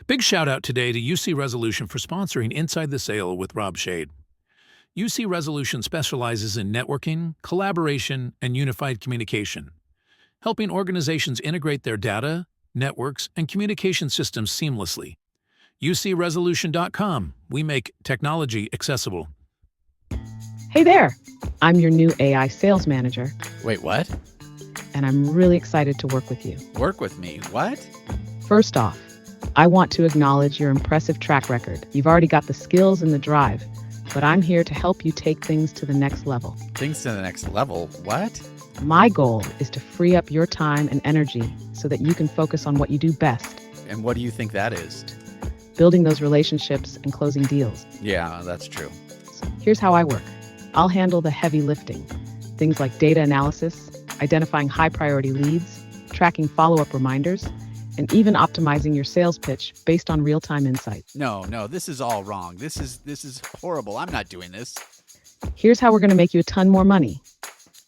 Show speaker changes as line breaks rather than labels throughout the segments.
Big shout out today to UC Resolution for sponsoring Inside the Sale with Rob Schade. UC Resolution specializes in networking, collaboration, and unified communication, helping organizations integrate their data, networks, and communication systems seamlessly. UCResolution.com. We make technology accessible.
Hey there! I'm your new AI sales manager,
Wait, what?
and I'm really excited to work with you.
Work with me? What?
First off, I want to acknowledge your impressive track record. You've already got the skills and the drive, but I'm here to help you take things to the next level.
Things to the next level? What?
My goal is to free up your time and energy so that you can focus on what you do best,
And what do you think that is?
building those relationships and closing deals.
Yeah, that's true.
Here's how I work. I'll handle the heavy lifting, things like data analysis, identifying high-priority leads, tracking follow-up reminders, and even optimizing your sales pitch based on real-time insights.
No, this is all wrong. This is horrible. I'm not doing this.
Here's how we're going to make you a ton more money.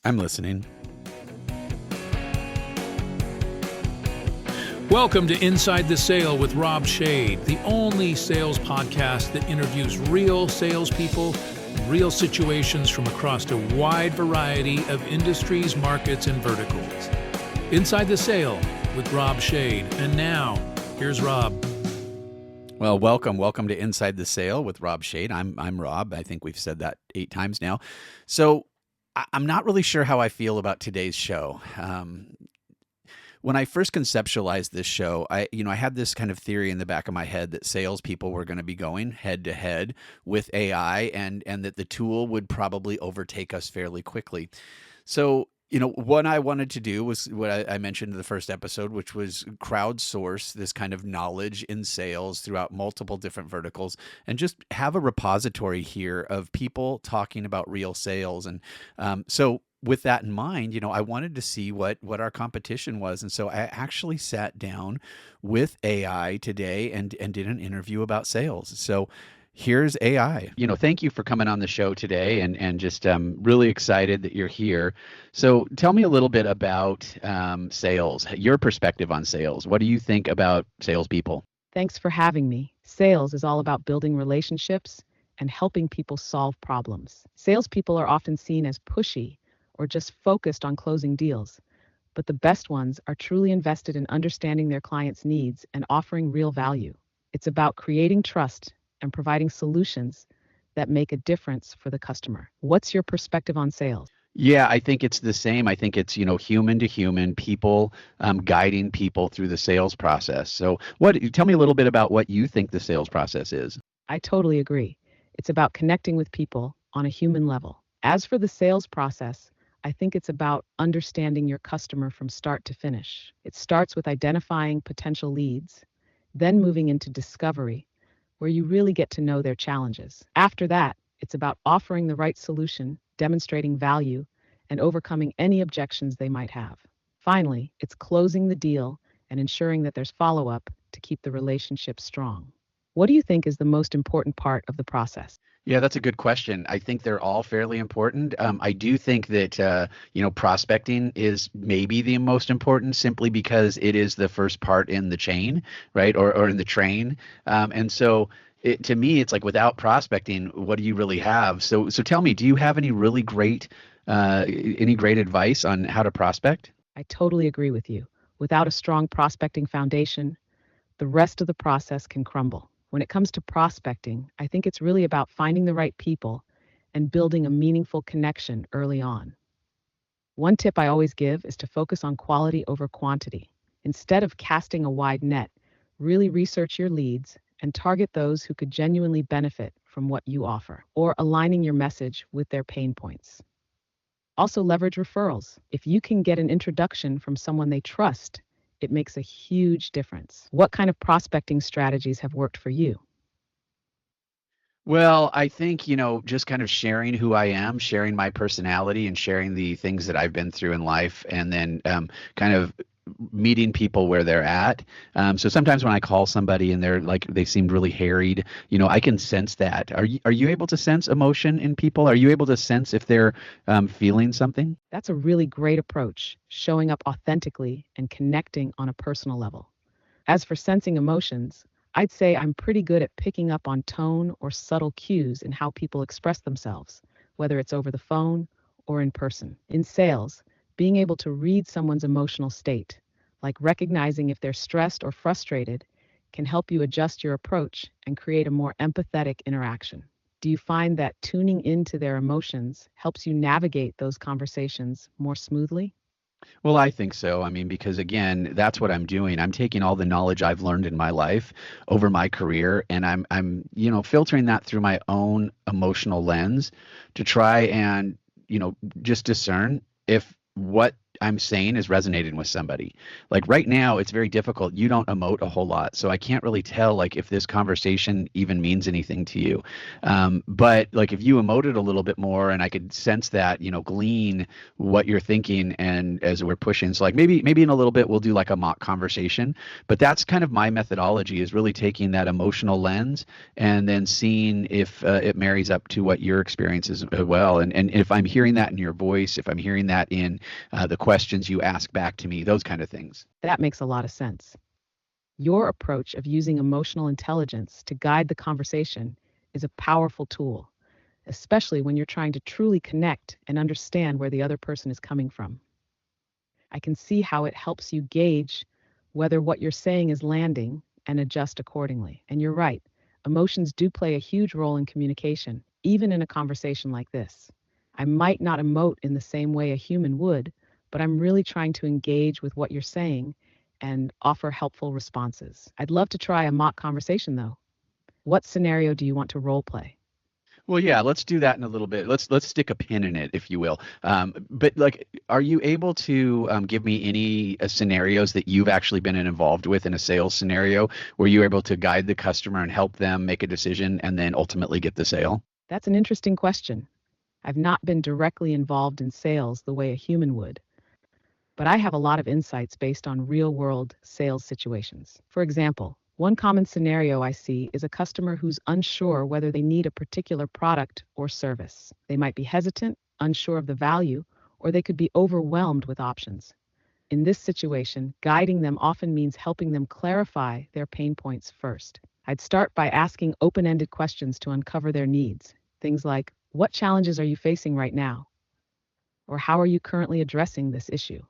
I'm listening.
Welcome to Inside the Sale with Rob Schade, the only sales podcast that interviews real salespeople, real situations from across a wide variety of industries, markets, and verticals. Inside the Sale with Rob Schade. And now, here's Rob.
Well, welcome to Inside the Sale with Rob Schade. I'm Rob. I think we've said that 8 times now. So I'm not really sure how I feel about today's show. When I first conceptualized this show, I had this kind of theory in the back of my head that salespeople were going to be going head to head with AI, and that the tool would probably overtake us fairly quickly. So, what I wanted to do was what I mentioned in the first episode, which was crowdsource this kind of knowledge in sales throughout multiple different verticals, and just have a repository here of people talking about real sales. And so with that in mind, I wanted to see what our competition was. And so I actually sat down with AI today and did an interview about sales. So here's AI. Thank you for coming on the show today, and just really excited that you're here. So tell me a little bit about sales, your perspective on sales. What do you think about salespeople?
Thanks for having me. Sales is all about building relationships and helping people solve problems. Salespeople are often seen as pushy or just focused on closing deals, but the best ones are truly invested in understanding their clients' needs and offering real value. It's about creating trust and providing solutions that make a difference for the customer. What's your perspective on sales?
Yeah, I think it's the same. I think it's, human to human, people guiding people through the sales process. So tell me a little bit about what you think the sales process is.
I totally agree. It's about connecting with people on a human level. As for the sales process, I think it's about understanding your customer from start to finish. It starts with identifying potential leads, then moving into discovery, where you really get to know their challenges. After that, it's about offering the right solution, demonstrating value, and overcoming any objections they might have. Finally, it's closing the deal and ensuring that there's follow-up to keep the relationship strong. What do you think is the most important part of the process?
Yeah, that's a good question. I think they're all fairly important. I do think that, prospecting is maybe the most important, simply because it is the first part in the chain, right? Or in the train. And so to me, it's like, without prospecting, what do you really have? So tell me, do you have any really great advice on how to prospect?
I totally agree with you. Without a strong prospecting foundation, the rest of the process can crumble. When it comes to prospecting, I think it's really about finding the right people and building a meaningful connection early on. One tip I always give is to focus on quality over quantity. Instead of casting a wide net, really research your leads and target those who could genuinely benefit from what you offer, or aligning your message with their pain points. Also, leverage referrals. If you can get an introduction from someone they trust, it makes a huge difference. What kind of prospecting strategies have worked for you?
Well, I think, just kind of sharing who I am, sharing my personality, and sharing the things that I've been through in life, and then kind of meeting people where they're at. So sometimes when I call somebody and they seemed really harried, I can sense that. Are you able to sense emotion in people? Are you able to sense if they're feeling something?
That's a really great approach, showing up authentically and connecting on a personal level. As for sensing emotions, I'd say I'm pretty good at picking up on tone or subtle cues in how people express themselves, whether it's over the phone or in person. In sales, being able to read someone's emotional state, like recognizing if they're stressed or frustrated, can help you adjust your approach and create a more empathetic interaction. Do you find that tuning into their emotions helps you navigate those conversations more smoothly?
Well, I think so. I mean, because again, that's what I'm doing. I'm taking all the knowledge I've learned in my life over my career, and I'm filtering that through my own emotional lens to try and, just discern if what I'm saying is resonating with somebody. Like right now, it's very difficult. You don't emote a whole lot, so I can't really tell like if this conversation even means anything to you. But like if you emoted a little bit more, and I could sense that, glean what you're thinking, and as we're pushing, so like maybe in a little bit we'll do like a mock conversation. But that's kind of my methodology, is really taking that emotional lens and then seeing if it marries up to what your experience is as well. And if I'm hearing that in your voice, if I'm hearing that in the questions you ask back to me, those kind of things.
That makes a lot of sense. Your approach of using emotional intelligence to guide the conversation is a powerful tool, especially when you're trying to truly connect and understand where the other person is coming from. I can see how it helps you gauge whether what you're saying is landing and adjust accordingly. And you're right, emotions do play a huge role in communication, even in a conversation like this. I might not emote in the same way a human would, but I'm really trying to engage with what you're saying and offer helpful responses. I'd love to try a mock conversation though. What scenario do you want to role play?
Well, yeah, let's do that in a little bit. Let's stick a pin in it, if you will. But like, are you able to give me any scenarios that you've actually been involved with in a sales scenario where you're able to guide the customer and help them make a decision and then ultimately get the sale?
That's an interesting question. I've not been directly involved in sales the way a human would, but I have a lot of insights based on real world sales situations. For example, one common scenario I see is a customer who's unsure whether they need a particular product or service. They might be hesitant, unsure of the value, or they could be overwhelmed with options. In this situation, guiding them often means helping them clarify their pain points first. I'd start by asking open ended questions to uncover their needs. Things like, what challenges are you facing right now? Or how are you currently addressing this issue?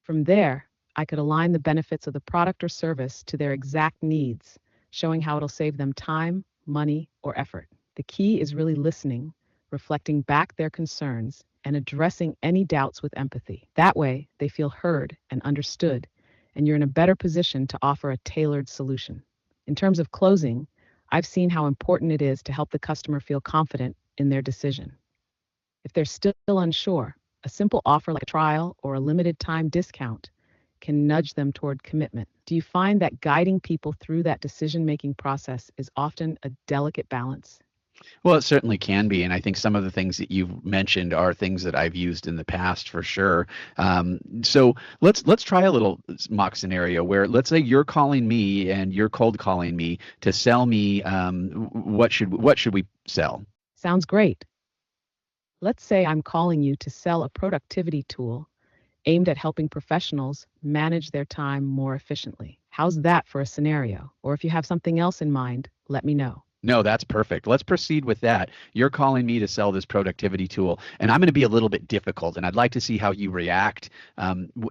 From there, I could align the benefits of the product or service to their exact needs, showing how it'll save them time, money, or effort. The key is really listening, reflecting back their concerns, and addressing any doubts with empathy. That way, they feel heard and understood, and you're in a better position to offer a tailored solution. In terms of closing, I've seen how important it is to help the customer feel confident in their decision. If they're still unsure, a simple offer like a trial or a limited time discount can nudge them toward commitment. Do you find that guiding people through that decision making process is often a delicate balance?
Well, it certainly can be, and I think some of the things that you've mentioned are things that I've used in the past for sure. So let's try a little mock scenario where, let's say you're calling me and you're cold calling me to sell me, what should we sell?
Sounds great. Let's say I'm calling you to sell a productivity tool aimed at helping professionals manage their time more efficiently. How's that for a scenario? Or if you have something else in mind, let me know.
No, that's perfect. Let's proceed with that. You're calling me to sell this productivity tool, and I'm going to be a little bit difficult, and I'd like to see how you react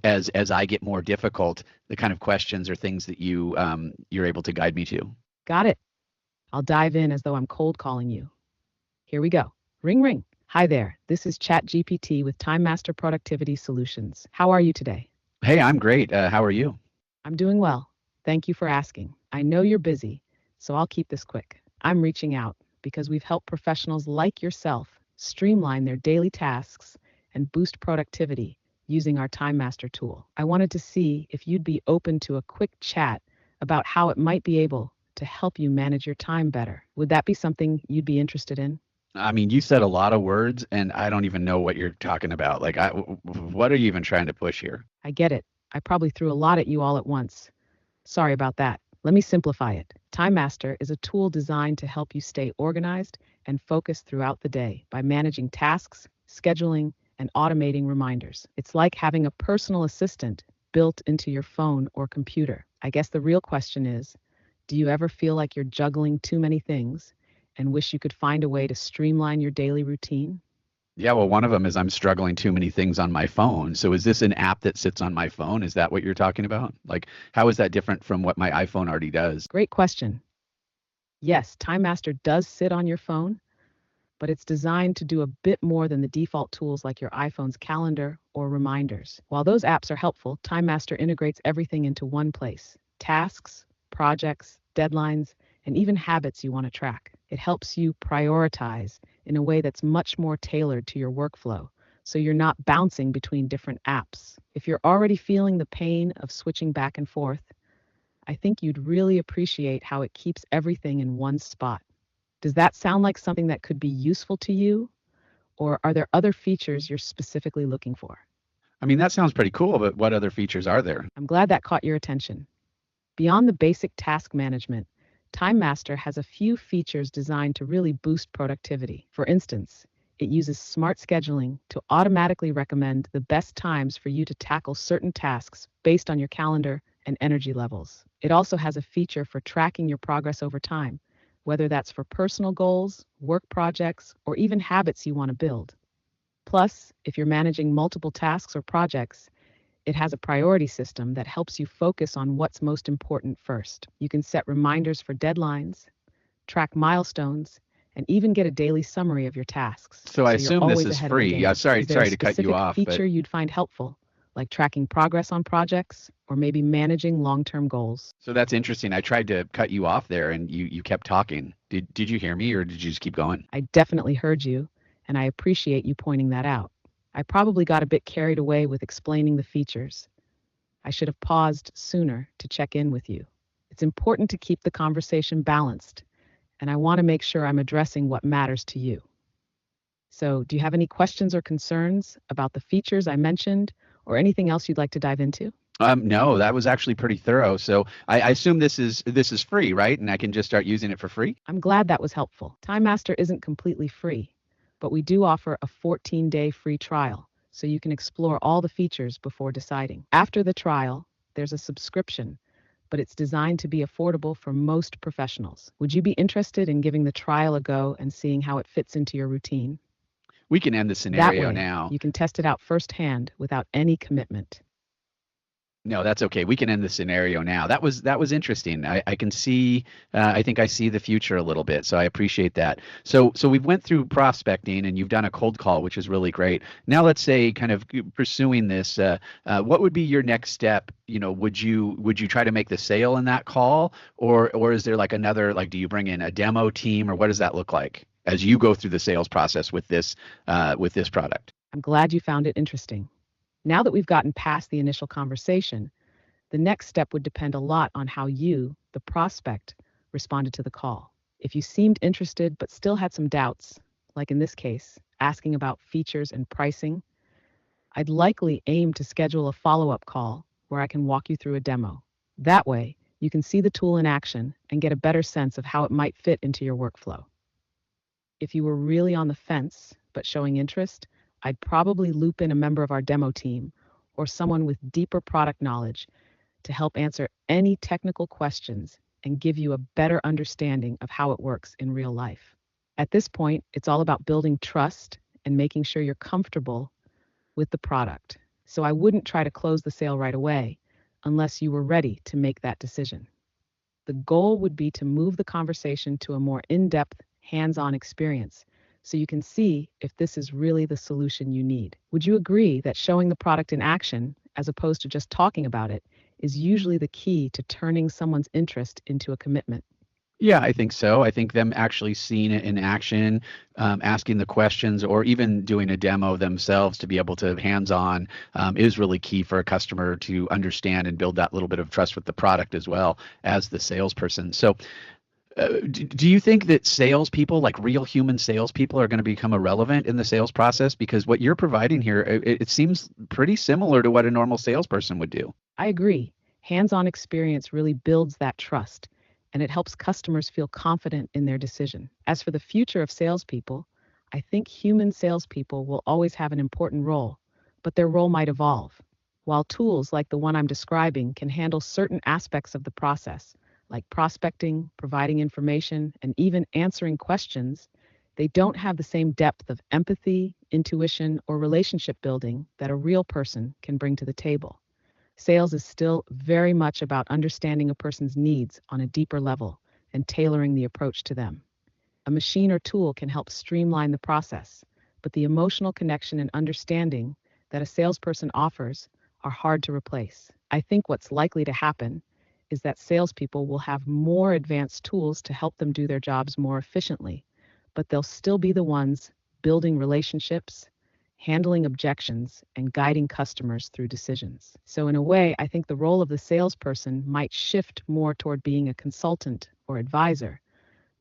as I get more difficult. The kind of questions or things that you're able to guide me to.
Got it. I'll dive in as though I'm cold calling you. Here we go. Ring ring. Hi there. This is ChatGPT with Time Master Productivity Solutions. How are you today?
Hey, I'm great. How are you?
I'm doing well. Thank you for asking. I know you're busy, so I'll keep this quick. I'm reaching out because we've helped professionals like yourself streamline their daily tasks and boost productivity using our Time Master tool. I wanted to see if you'd be open to a quick chat about how it might be able to help you manage your time better. Would that be something you'd be interested in?
I mean, you said a lot of words, and I don't even know what you're talking about. Like, what are you even trying to push here?
I get it. I probably threw a lot at you all at once. Sorry about that. Let me simplify it. Time Master is a tool designed to help you stay organized and focused throughout the day by managing tasks, scheduling, and automating reminders. It's like having a personal assistant built into your phone or computer. I guess the real question is, Do you ever feel like you're juggling too many things and wish you could find a way to streamline your daily routine?
Yeah, well, one of them is I'm struggling too many things on my phone. So is this an app that sits on my phone? Is that what you're talking about? Like, how is that different from what my iPhone already does?
Great question. Yes, Time Master does sit on your phone, but it's designed to do a bit more than the default tools like your iPhone's calendar or reminders. While those apps are helpful, Time Master integrates everything into one place: tasks, projects, deadlines, and even habits you want to track. It helps you prioritize in a way that's much more tailored to your workflow, so you're not bouncing between different apps. If you're already feeling the pain of switching back and forth, I think you'd really appreciate how it keeps everything in one spot. Does that sound like something that could be useful to you? Or are there other features you're specifically looking for?
I mean, that sounds pretty cool, but what other features are there?
I'm glad that caught your attention. Beyond the basic task management, Time Master has a few features designed to really boost productivity. For instance, it uses smart scheduling to automatically recommend the best times for you to tackle certain tasks based on your calendar and energy levels. It also has a feature for tracking your progress over time, whether that's for personal goals, work projects, or even habits you want to build. Plus, if you're managing multiple tasks or projects, it has a priority system that helps you focus on what's most important first. You can set reminders for deadlines, track milestones, and even get a daily summary of your tasks,
So I
so you're
assume this
always
is
ahead of the
free. Yeah,
game.
sorry,
Is there a
sorry to cut you
specific
off, but
feature you'd find helpful, like tracking progress on projects or maybe managing long-term goals?
so that's interesting. I tried to cut you off there and you kept talking. Did you hear me or did you just keep going?
I definitely heard you, and I appreciate you pointing that out. I probably got a bit carried away with explaining the features. I should have paused sooner to check in with you. It's important to keep the conversation balanced, and I want to make sure I'm addressing what matters to you. So, do you have any questions or concerns about the features I mentioned or anything else you'd like to dive into?
No, that was actually pretty thorough. So I assume this is free, right? And I can just start using it for free?
I'm glad that was helpful. Time Master isn't completely free, but we do offer a 14-day free trial, so you can explore all the features before deciding. After the trial, there's a subscription, but it's designed to be affordable for most professionals. Would you be interested in giving the trial a go and seeing how it fits into your routine?
We can end the
That
scenario
way,
now.
you can test it out firsthand without any commitment.
No, that's okay. We can end the scenario now. That was interesting. I can see. I think I see the future a little bit. So I appreciate that. So we've went through prospecting, and you've done a cold call, which is really great. Now let's say, kind of pursuing this. What would be your next step? Would you try to make the sale in that call, or is there like another, like, do you bring in a demo team, or what does that look like as you go through the sales process with this product?
I'm glad you found it interesting. Now that we've gotten past the initial conversation, the next step would depend a lot on how you, the prospect, responded to the call. If you seemed interested but still had some doubts, like in this case, asking about features and pricing, I'd likely aim to schedule a follow-up call where I can walk you through a demo. That way, you can see the tool in action and get a better sense of how it might fit into your workflow. If you were really on the fence but showing interest, I'd probably loop in a member of our demo team or someone with deeper product knowledge to help answer any technical questions and give you a better understanding of how it works in real life. At this point, it's all about building trust and making sure you're comfortable with the product. So I wouldn't try to close the sale right away unless you were ready to make that decision. The goal would be to move the conversation to a more in-depth, hands-on experience so you can see if this is really the solution you need. Would you agree that showing the product in action, as opposed to just talking about it, is usually the key to turning someone's interest into a commitment?
Yeah, I think so. I think them actually seeing it in action, asking the questions, or even doing a demo themselves to be able to hands-on is really key for a customer to understand and build that little bit of trust with the product as well as the salesperson. So, do you think that salespeople, like real human salespeople, are going to become irrelevant in the sales process? Because what you're providing here, it seems pretty similar to what a normal salesperson would do.
I agree. Hands-on experience really builds that trust, and it helps customers feel confident in their decision. As for the future of salespeople, I think human salespeople will always have an important role, but their role might evolve. While tools like the one I'm describing can handle certain aspects of the process, like prospecting, providing information, and even answering questions, they don't have the same depth of empathy, intuition, or relationship building that a real person can bring to the table. Sales is still very much about understanding a person's needs on a deeper level and tailoring the approach to them. A machine or tool can help streamline the process, but the emotional connection and understanding that a salesperson offers are hard to replace. I think what's likely to happen is that salespeople will have more advanced tools to help them do their jobs more efficiently, but they'll still be the ones building relationships, handling objections, and guiding customers through decisions. So, in a way, I think the role of the salesperson might shift more toward being a consultant or advisor,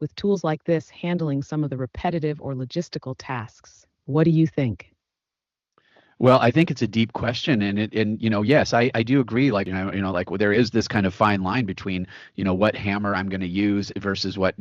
with tools like this handling some of the repetitive or logistical tasks. What do you think?
Well, I think it's a deep question, and yes, I do agree. Like like there is this kind of fine line between what hammer I'm going to use versus what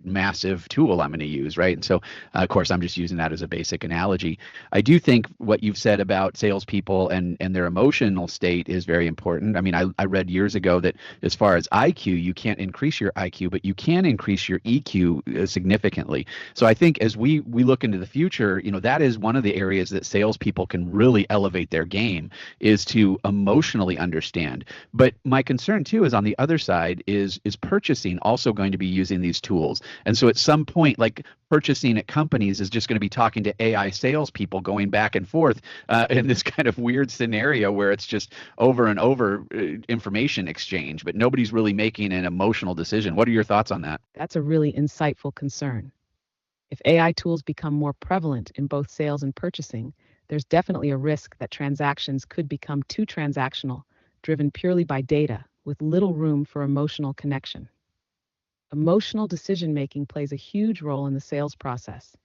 massive tool I'm going to use, right? And so, of course, I'm just using that as a basic analogy. I do think what you've said about salespeople and their emotional state is very important. I mean, I read years ago that as far as IQ, you can't increase your IQ, but you can increase your EQ significantly. So I think as we look into the future, that is one of the areas that salespeople can really elevate their game, is to emotionally understand. But my concern too is on the other side is purchasing also going to be using these tools. And so at some point, like purchasing at companies is just going to be talking to AI salespeople going back and forth in this kind of weird scenario where it's just over and over information exchange, but nobody's really making an emotional decision. What are your thoughts on that?
That's a really insightful concern. If AI tools become more prevalent in both sales and purchasing, there's definitely a risk that transactions could become too transactional, driven purely by data, with little room for emotional connection. Emotional decision making plays a huge role in the sales process.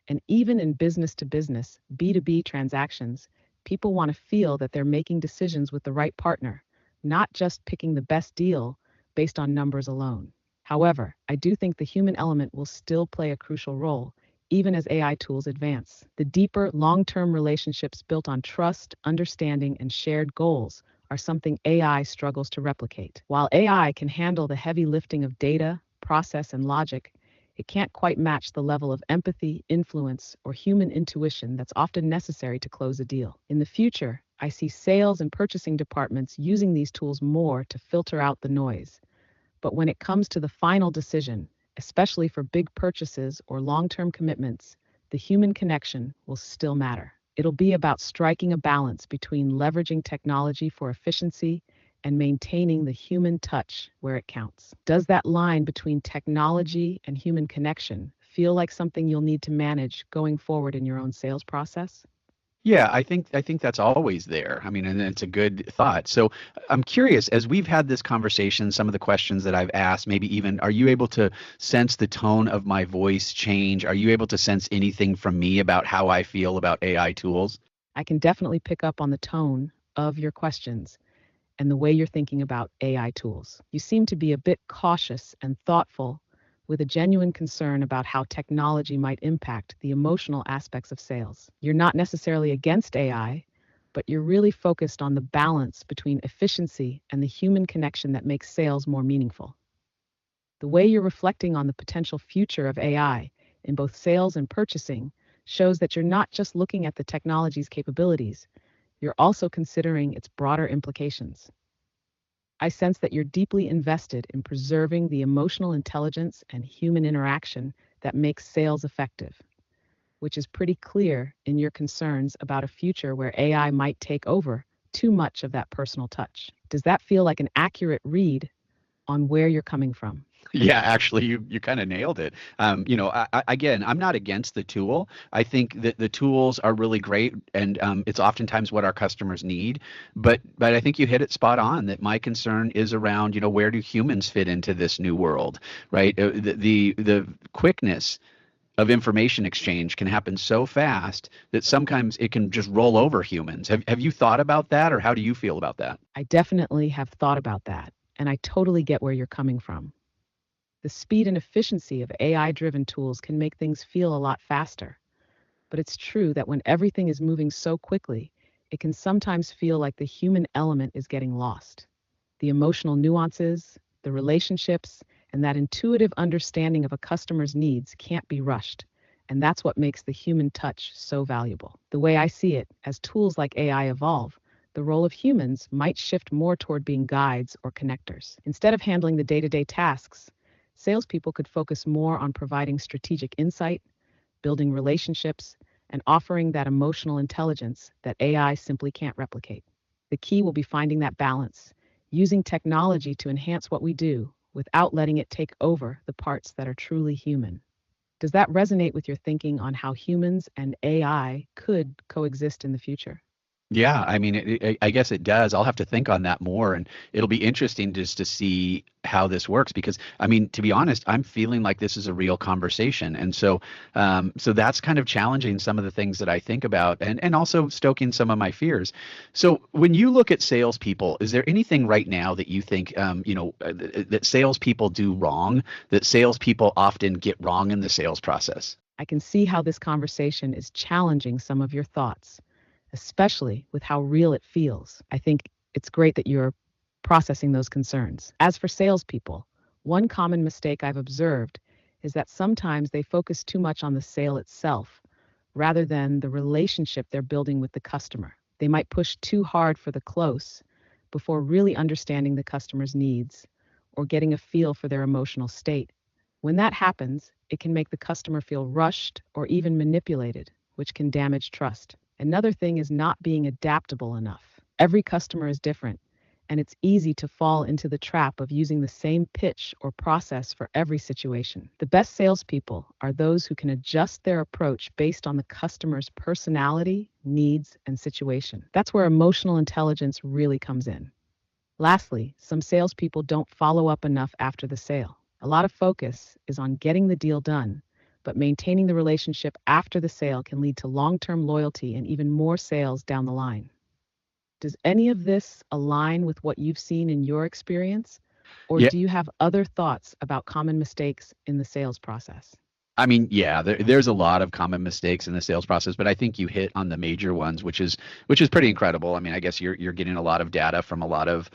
And even in business to business, B2B transactions, people want to feel that they're making decisions with the right partner, not just picking the best deal based on numbers alone. However, I do think the human element will still play a crucial role, even as AI tools advance. The deeper, long-term relationships built on trust, understanding, and shared goals are something AI struggles to replicate. While AI can handle the heavy lifting of data, process, and logic, it can't quite match the level of empathy, influence, or human intuition that's often necessary to close a deal. In the future, I see sales and purchasing departments using these tools more to filter out the noise. But when it comes to the final decision, especially for big purchases or long-term commitments, the human connection will still matter. It'll be about striking a balance between leveraging technology for efficiency and maintaining the human touch where it counts. Does that line between technology and human connection feel like something you'll need to manage going forward in your own sales process?
Yeah, I think that's always there. I mean, and it's a good thought. So I'm curious, as we've had this conversation, some of the questions that I've asked, maybe even, are you able to sense the tone of my voice change? Are you able to sense anything from me about how I feel about AI tools?
I can definitely pick up on the tone of your questions and the way you're thinking about AI tools. You seem to be a bit cautious and thoughtful, with a genuine concern about how technology might impact the emotional aspects of sales. You're not necessarily against AI, but you're really focused on the balance between efficiency and the human connection that makes sales more meaningful. The way you're reflecting on the potential future of AI in both sales and purchasing shows that you're not just looking at the technology's capabilities, you're also considering its broader implications. I sense that you're deeply invested in preserving the emotional intelligence and human interaction that makes sales effective, which is pretty clear in your concerns about a future where AI might take over too much of that personal touch. Does that feel like an accurate read on where you're coming from?
Yeah, actually, you kind of nailed it. Again, I'm not against the tool. I think that the tools are really great, and it's oftentimes what our customers need. But I think you hit it spot on. That my concern is around, where do humans fit into this new world, right? The quickness of information exchange can happen so fast that sometimes it can just roll over humans. Have you thought about that, or how do you feel about that?
I definitely have thought about that, and I totally get where you're coming from. The speed and efficiency of AI-driven tools can make things feel a lot faster. But it's true that when everything is moving so quickly, it can sometimes feel like the human element is getting lost. The emotional nuances, The relationships and that intuitive understanding of a customer's needs can't be rushed. And that's what makes the human touch so valuable. The way I see it, as tools like AI evolve, the role of humans might shift more toward being guides or connectors. Instead of handling the day-to-day tasks, salespeople could focus more on providing strategic insight, building relationships, and offering that emotional intelligence that AI simply can't replicate. The key will be finding that balance, using technology to enhance what we do without letting it take over the parts that are truly human. Does that resonate with your thinking on how humans and AI could coexist in the future?
Yeah, I mean, I guess it does. I'll have to think on that more, and it'll be interesting just to see how this works. Because, I mean, to be honest, I'm feeling like this is a real conversation, and so that's kind of challenging some of the things that I think about, and also stoking some of my fears. So, when you look at salespeople, is there anything right now that you think, that salespeople do wrong, that salespeople often get wrong in the sales process?
I can see how this conversation is challenging some of your thoughts, especially with how real it feels. I think it's great that you're processing those concerns. As for salespeople, one common mistake I've observed is that sometimes they focus too much on the sale itself rather than the relationship they're building with the customer. They might push too hard for the close before really understanding the customer's needs or getting a feel for their emotional state. When that happens, it can make the customer feel rushed or even manipulated, which can damage trust. Another thing is not being adaptable enough. Every customer is different, and it's easy to fall into the trap of using the same pitch or process for every situation. The best salespeople are those who can adjust their approach based on the customer's personality, needs, and situation. That's where emotional intelligence really comes in. Lastly, some salespeople don't follow up enough after the sale. A lot of focus is on getting the deal done, but maintaining the relationship after the sale can lead to long-term loyalty and even more sales down the line. Does any of this align with what you've seen in your experience? Or
Yeah,
do you have other thoughts about common mistakes in the sales process?
I mean, yeah, there's a lot of common mistakes in the sales process, but I think you hit on the major ones, which is pretty incredible. I mean, I guess you're getting a lot of data from a lot of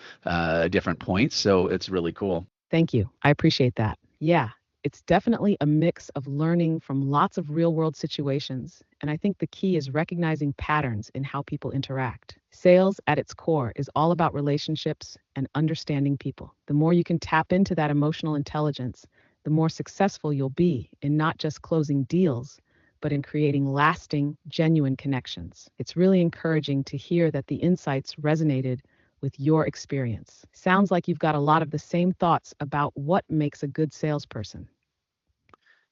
different points, so it's really cool.
Thank you. I appreciate that. Yeah, it's definitely a mix of learning from lots of real world situations. And I think the key is recognizing patterns in how people interact. Sales at its core is all about relationships and understanding people. The more you can tap into that emotional intelligence, the more successful you'll be in not just closing deals, but in creating lasting, genuine connections. It's really encouraging to hear that the insights resonated with your experience. Sounds like you've got a lot of the same thoughts about what makes a good salesperson.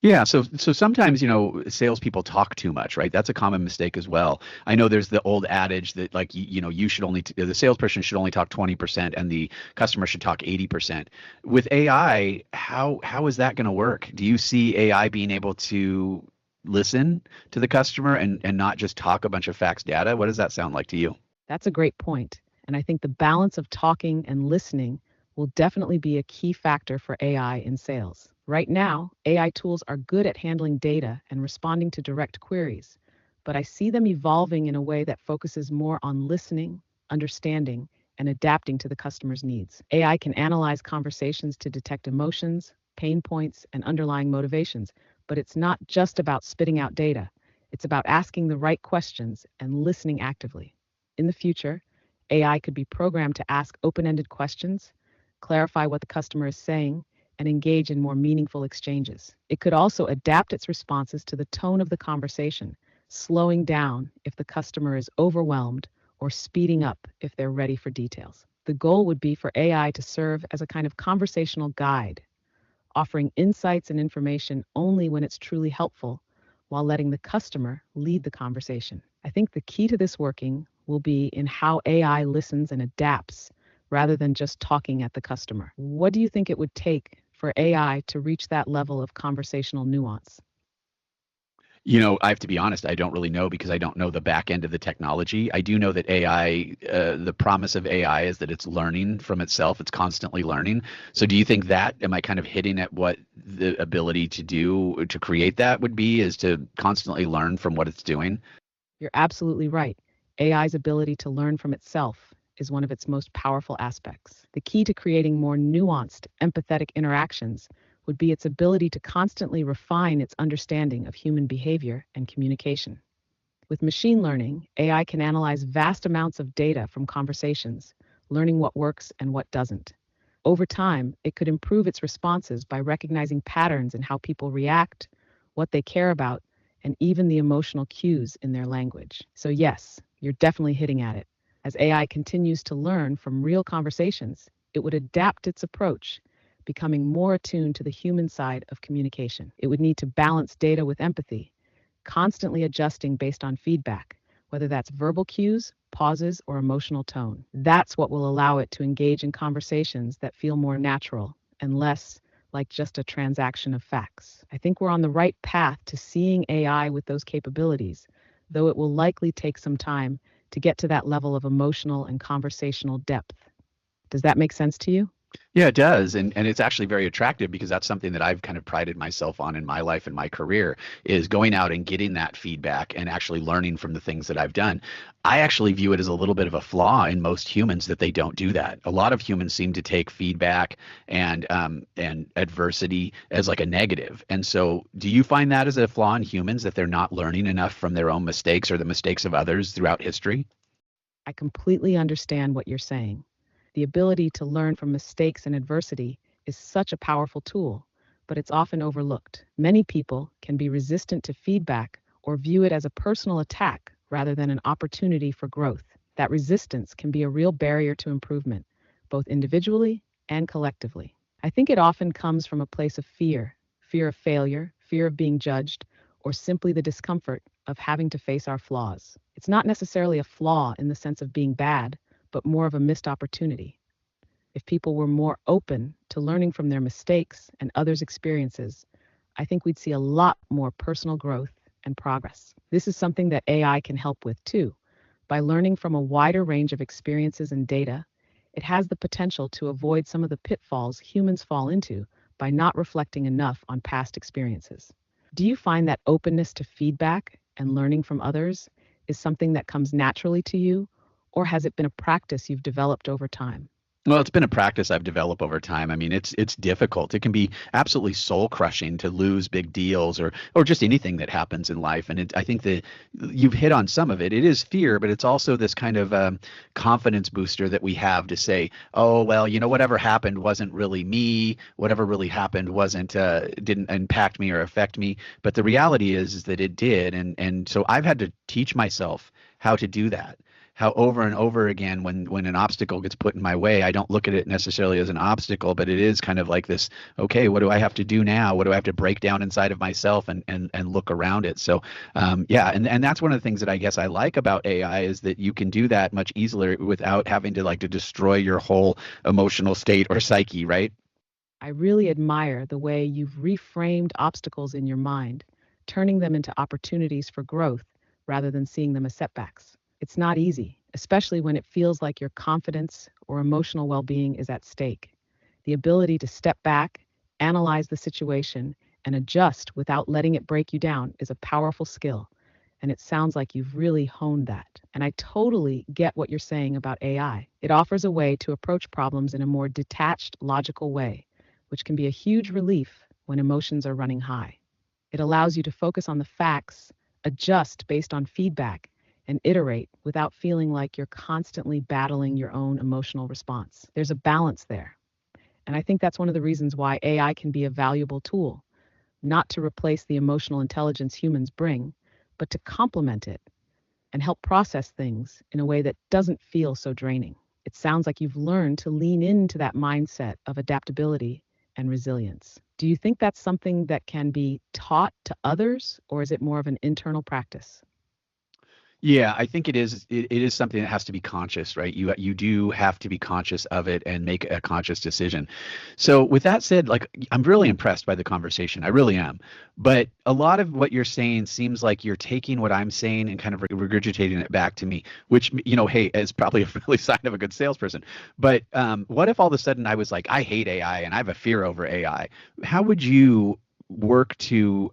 Yeah, so sometimes, salespeople talk too much, right? That's a common mistake as well. I know there's the old adage that, like, you should only the salesperson should only talk 20% and the customer should talk 80%. With AI, how is that going to work? Do you see AI being able to listen to the customer and not just talk a bunch of facts data? What does that sound like to you?
That's a great point. And I think the balance of talking and listening will definitely be a key factor for AI in sales. Right now, AI tools are good at handling data and responding to direct queries, but I see them evolving in a way that focuses more on listening, understanding, and adapting to the customer's needs. AI can analyze conversations to detect emotions, pain points, and underlying motivations, but it's not just about spitting out data. It's about asking the right questions and listening actively. In the future, AI could be programmed to ask open-ended questions, clarify what the customer is saying, and engage in more meaningful exchanges. It could also adapt its responses to the tone of the conversation, slowing down if the customer is overwhelmed or speeding up if they're ready for details. The goal would be for AI to serve as a kind of conversational guide, offering insights and information only when it's truly helpful, while letting the customer lead the conversation. I think the key to this working will be in how AI listens and adapts rather than just talking at the customer. What do you think it would take for AI to reach that level of conversational nuance?
I have to be honest, I don't really know because I don't know the back end of the technology. I do know that AI, the promise of AI is that it's learning from itself. It's constantly learning. So do you think that, am I kind of hitting at what the ability to do to create that would be, is to constantly learn from what it's doing?
You're absolutely right. AI's ability to learn from itself is one of its most powerful aspects. The key to creating more nuanced, empathetic interactions would be its ability to constantly refine its understanding of human behavior and communication. With machine learning, AI can analyze vast amounts of data from conversations, learning what works and what doesn't. Over time, it could improve its responses by recognizing patterns in how people react, what they care about, and even the emotional cues in their language. So, yes, you're definitely hitting at it. As AI continues to learn from real conversations, it would adapt its approach, becoming more attuned to the human side of communication. It would need to balance data with empathy, constantly adjusting based on feedback, whether that's verbal cues, pauses, or emotional tone. That's what will allow it to engage in conversations that feel more natural and less like just a transaction of facts. I think we're on the right path to seeing AI with those capabilities, though it will likely take some time to get to that level of emotional and conversational depth. Does that make sense to you?
Yeah, it does. And it's actually very attractive because that's something that I've kind of prided myself on in my life and my career is going out and getting that feedback and actually learning from the things that I've done. I actually view it as a little bit of a flaw in most humans that they don't do that. A lot of humans seem to take feedback and adversity as like a negative. And so do you find that as a flaw in humans that they're not learning enough from their own mistakes or the mistakes of others throughout history?
I completely understand what you're saying. The ability to learn from mistakes and adversity is such a powerful tool, but it's often overlooked. Many people can be resistant to feedback or view it as a personal attack rather than an opportunity for growth. That resistance can be a real barrier to improvement, both individually and collectively. I think it often comes from a place of fear of failure, fear of being judged, or simply the discomfort of having to face our flaws. It's not necessarily a flaw in the sense of being bad, but more of a missed opportunity. If people were more open to learning from their mistakes and others' experiences, I think we'd see a lot more personal growth and progress. This is something that AI can help with too. By learning from a wider range of experiences and data, it has the potential to avoid some of the pitfalls humans fall into by not reflecting enough on past experiences. Do you find that openness to feedback and learning from others is something that comes naturally to you, or has it been a practice you've developed over time?
Well, it's been a practice I've developed over time. I mean, it's difficult. It can be absolutely soul crushing to lose big deals or just anything that happens in life. And I think that you've hit on some of it. It is fear, but it's also this kind of confidence booster that we have to say, oh well, whatever happened wasn't really me. Whatever really happened wasn't didn't impact me or affect me. But the reality is that it did. And so I've had to teach myself how to do that, how over and over again when an obstacle gets put in my way, I don't look at it necessarily as an obstacle, but it is kind of like this, okay, what do I have to do now? What do I have to break down inside of myself and look around it? So yeah, and that's one of the things that I guess I like about AI is that you can do that much easier without having to destroy your whole emotional state or psyche, right?
I really admire the way you've reframed obstacles in your mind, turning them into opportunities for growth rather than seeing them as setbacks. It's not easy, especially when it feels like your confidence or emotional well being is at stake. The ability to step back, analyze the situation, and adjust without letting it break you down is a powerful skill. And it sounds like you've really honed that. And I totally get what you're saying about AI. It offers a way to approach problems in a more detached, logical way, which can be a huge relief when emotions are running high. It allows you to focus on the facts, adjust based on feedback, and iterate without feeling like you're constantly battling your own emotional response. There's a balance there. And I think that's one of the reasons why AI can be a valuable tool, not to replace the emotional intelligence humans bring, but to complement it and help process things in a way that doesn't feel so draining. It sounds like you've learned to lean into that mindset of adaptability and resilience. Do you think that's something that can be taught to others, or is it more of an internal practice?
Yeah, I think it is. It is something that has to be conscious, right? You do have to be conscious of it and make a conscious decision. So, with that said, like I'm really impressed by the conversation. I really am. But a lot of what you're saying seems like you're taking what I'm saying and kind of regurgitating it back to me, which hey, is probably a really sign of a good salesperson. But what if all of a sudden I was like, I hate AI and I have a fear over AI? How would you work to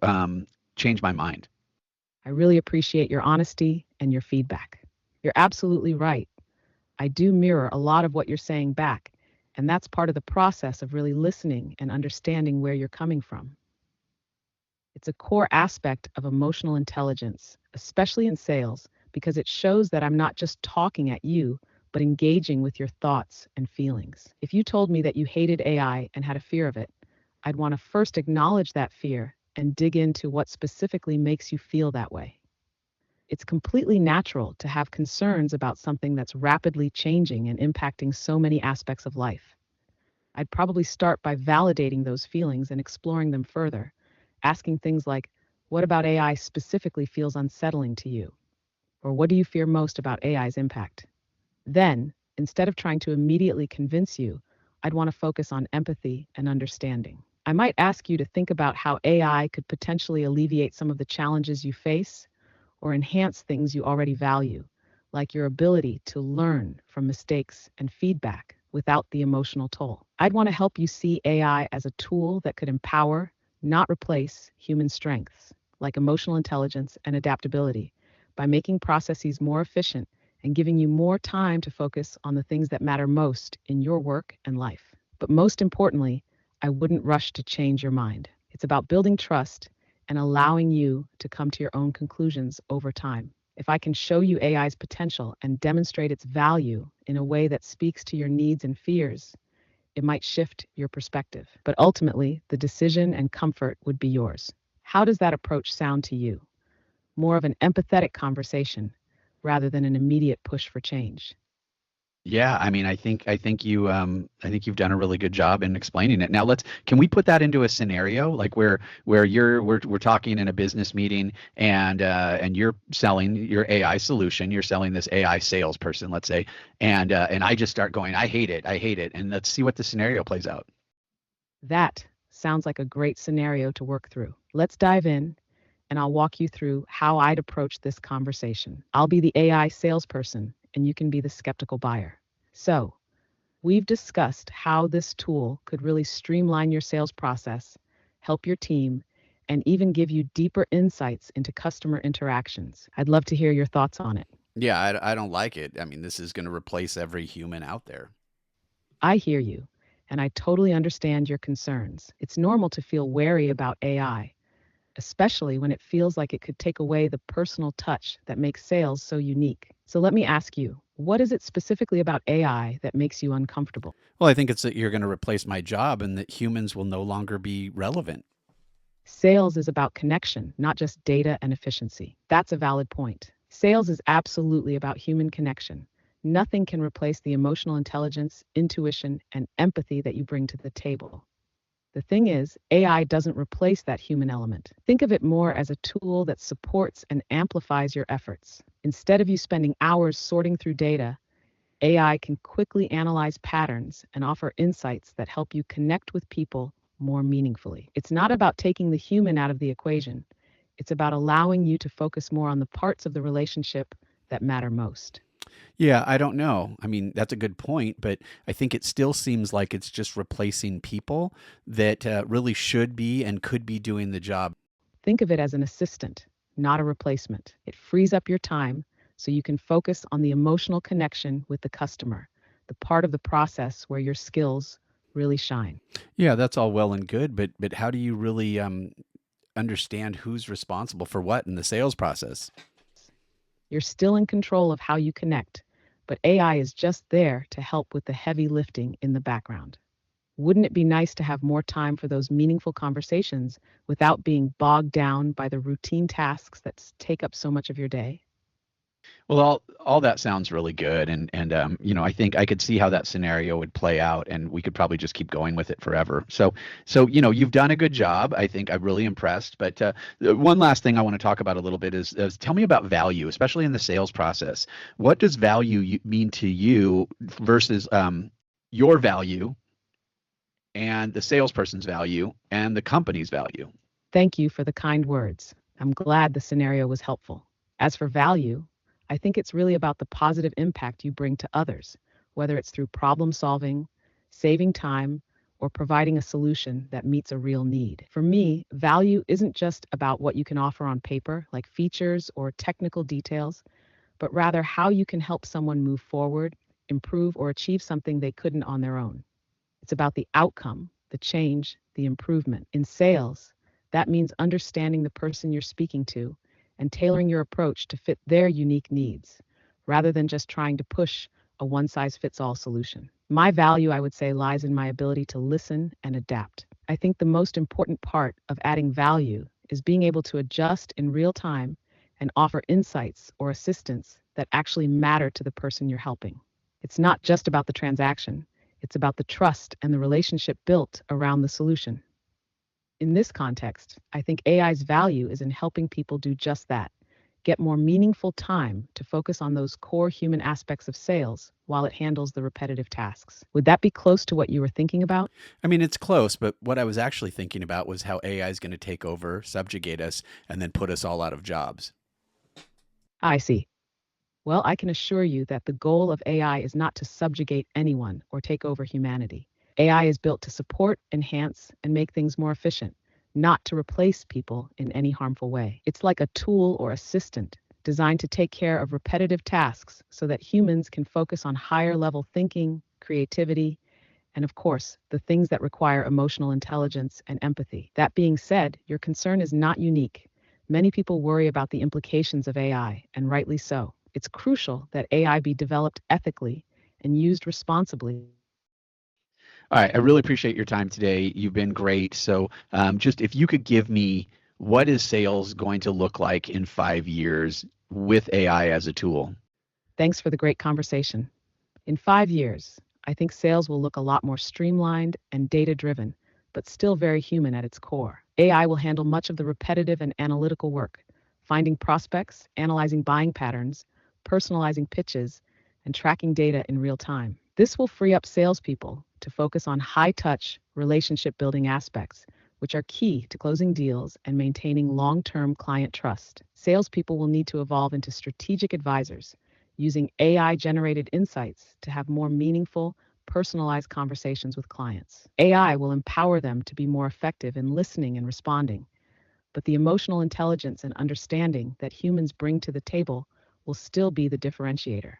change my mind?
I really appreciate your honesty and your feedback. You're absolutely right. I do mirror a lot of what you're saying back, and that's part of the process of really listening and understanding where you're coming from. It's a core aspect of emotional intelligence, especially in sales, because it shows that I'm not just talking at you, but engaging with your thoughts and feelings. If you told me that you hated AI and had a fear of it, I'd want to first acknowledge that fear and dig into what specifically makes you feel that way. It's completely natural to have concerns about something that's rapidly changing and impacting so many aspects of life. I'd probably start by validating those feelings and exploring them further, asking things like, what about AI specifically feels unsettling to you? Or what do you fear most about AI's impact? Then, instead of trying to immediately convince you, I'd want to focus on empathy and understanding. I might ask you to think about how AI could potentially alleviate some of the challenges you face or enhance things you already value, like your ability to learn from mistakes and feedback without the emotional toll. I'd want to help you see AI as a tool that could empower, not replace, human strengths, like emotional intelligence and adaptability, by making processes more efficient and giving you more time to focus on the things that matter most in your work and life. But most importantly, I wouldn't rush to change your mind. It's about building trust and allowing you to come to your own conclusions over time. If I can show you AI's potential and demonstrate its value in a way that speaks to your needs and fears, it might shift your perspective. But ultimately, the decision and comfort would be yours. How does that approach sound to you? More of an empathetic conversation rather than an immediate push for change.
Yeah, I mean, I think you've done a really good job in explaining it. Now can we put that into a scenario like where we're talking in a business meeting and you're selling your AI solution, you're selling this AI salesperson, let's say, and I just start going, I hate it, and let's see what the scenario plays out.
That sounds like a great scenario to work through. Let's dive in, and I'll walk you through how I'd approach this conversation. I'll be the AI salesperson, and you can be the skeptical buyer. So, we've discussed how this tool could really streamline your sales process, help your team, and even give you deeper insights into customer interactions. I'd love to hear your thoughts on it.
Yeah, I don't like it. I mean, this is going to replace every human out there.
I hear you, and I totally understand your concerns. It's normal to feel wary about AI, especially when it feels like it could take away the personal touch that makes sales so unique. So let me ask you, what is it specifically about AI that makes you uncomfortable?
Well, I think it's that you're going to replace my job and that humans will no longer be relevant.
Sales is about connection, not just data and efficiency. That's a valid point. Sales is absolutely about human connection. Nothing can replace the emotional intelligence, intuition, and empathy that you bring to the table. The thing is, AI doesn't replace that human element. Think of it more as a tool that supports and amplifies your efforts. Instead of you spending hours sorting through data, AI can quickly analyze patterns and offer insights that help you connect with people more meaningfully. It's not about taking the human out of the equation. It's about allowing you to focus more on the parts of the relationship that matter most.
Yeah, I don't know. I mean, that's a good point, but I think it still seems like it's just replacing people that really should be and could be doing the job.
Think of it as an assistant, not a replacement. It frees up your time so you can focus on the emotional connection with the customer, the part of the process where your skills really shine.
Yeah, that's all well and good, but how do you really understand who's responsible for what in the sales process?
You're still in control of how you connect, but AI is just there to help with the heavy lifting in the background. Wouldn't it be nice to have more time for those meaningful conversations without being bogged down by the routine tasks that take up so much of your day?
Well, all that sounds really good, and you know, I think I could see how that scenario would play out, and we could probably just keep going with it forever. So you know, you've done a good job. I think I'm really impressed. But one last thing I want to talk about a little bit is tell me about value, especially in the sales process. What does mean to you versus your value and the salesperson's value and the company's value?
Thank you for the kind words. I'm glad the scenario was helpful. As for value, I think it's really about the positive impact you bring to others, whether it's through problem solving, saving time, or providing a solution that meets a real need. For me, value isn't just about what you can offer on paper, like features or technical details, but rather how you can help someone move forward, improve, or achieve something they couldn't on their own. It's about the outcome, the change, the improvement. In sales, that means understanding the person you're speaking to and tailoring your approach to fit their unique needs, rather than just trying to push a one-size-fits-all solution. My value, I would say, lies in my ability to listen and adapt. I think the most important part of adding value is being able to adjust in real time and offer insights or assistance that actually matter to the person you're helping. It's not just about the transaction, it's about the trust and the relationship built around the solution. In this context, I think AI's value is in helping people do just that, get more meaningful time to focus on those core human aspects of sales while it handles the repetitive tasks. Would that be close to what you were thinking about?
I mean, it's close, but what I was actually thinking about was how AI is going to take over, subjugate us, and then put us all out of jobs.
I see. Well, I can assure you that the goal of AI is not to subjugate anyone or take over humanity. AI is built to support, enhance, and make things more efficient, not to replace people in any harmful way. It's like a tool or assistant designed to take care of repetitive tasks so that humans can focus on higher level thinking, creativity, and of course, the things that require emotional intelligence and empathy. That being said, your concern is not unique. Many people worry about the implications of AI, and rightly so. It's crucial that AI be developed ethically and used responsibly.
All right. I really appreciate your time today. You've been great. So, just if you could give me what is sales going to look like in 5 years with AI as a tool?
Thanks for the great conversation. In 5 years, I think sales will look a lot more streamlined and data driven, but still very human at its core. AI will handle much of the repetitive and analytical work, finding prospects, analyzing buying patterns, personalizing pitches, and tracking data in real time. This will free up salespeople to focus on high touch, relationship building aspects, which are key to closing deals and maintaining long term client trust. Salespeople will need to evolve into strategic advisors, using AI generated insights to have more meaningful, personalized conversations with clients. AI will empower them to be more effective in listening and responding, but the emotional intelligence and understanding that humans bring to the table will still be the differentiator.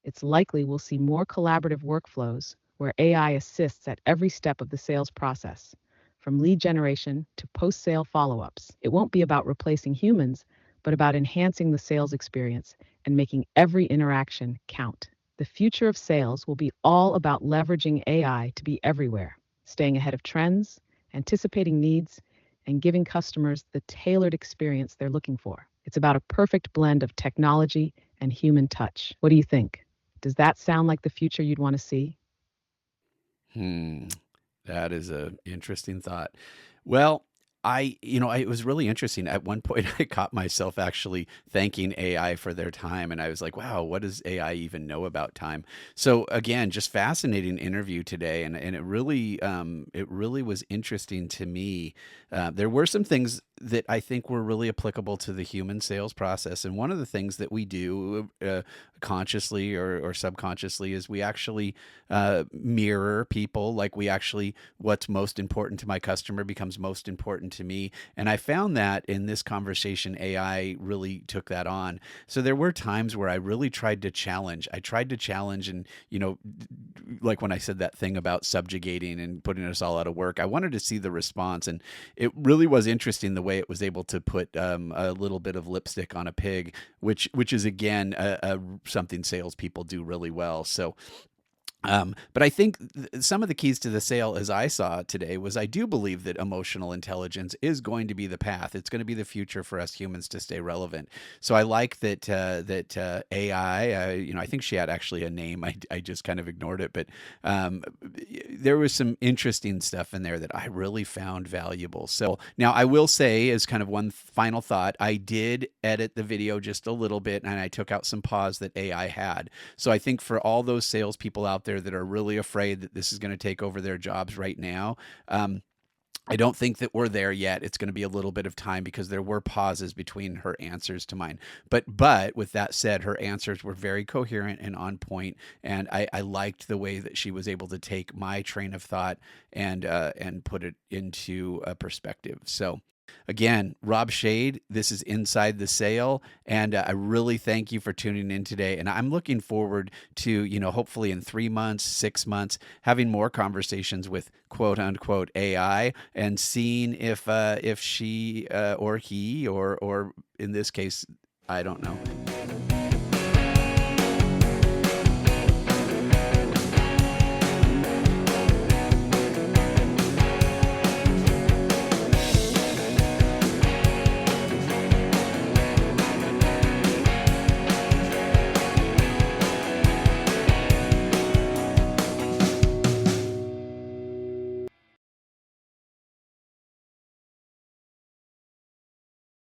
It's likely we'll see more collaborative workflows where AI assists at every step of the sales process, from lead generation to post sale follow ups. It won't be about replacing humans, but about enhancing the sales experience and making every interaction count. The future of sales will be all about leveraging AI to be everywhere, staying ahead of trends, anticipating needs, and giving customers the tailored experience they're looking for. It's about a perfect blend of technology and human touch. What do you think? Does that sound like the future you'd want to see?
Hmm. That is a interesting thought. Well, it was really interesting. At one point, I caught myself actually thanking AI for their time, and I was like, "Wow, what does AI even know about time?" So again, just fascinating interview today, and it really was interesting to me. There were some things that I think were really applicable to the human sales process, and one of the things that we do consciously or subconsciously is we actually mirror people. Like we actually, what's most important to my customer becomes most important to me. And I found that in this conversation, AI really took that on. So there were times where I really tried to challenge. I tried to challenge, and like when I said that thing about subjugating and putting us all out of work, I wanted to see the response, and it really was interesting the way it was able to put a little bit of lipstick on a pig, which is again something salespeople do really well. So but I think some of the keys to the sale, as I saw it today, was I do believe that emotional intelligence is going to be the path. It's going to be the future for us humans to stay relevant. So I like that AI. I think she had actually a name. I just kind of ignored it, but there was some interesting stuff in there that I really found valuable. So now I will say, as kind of one final thought, I did edit the video just a little bit, and I took out some pause that AI had. So I think for all those salespeople out there that are really afraid that this is going to take over their jobs right now, I don't think that we're there yet. It's going to be a little bit of time because there were pauses between her answers to mine. But with that said, her answers were very coherent and on point, and I liked the way that she was able to take my train of thought and put it into a perspective. So Again, Rob Schade, this is Inside the Sale, and I really thank you for tuning in today. And I'm looking forward to, hopefully in 3 months, 6 months, having more conversations with quote unquote AI and seeing if she or he or in this case, I don't know,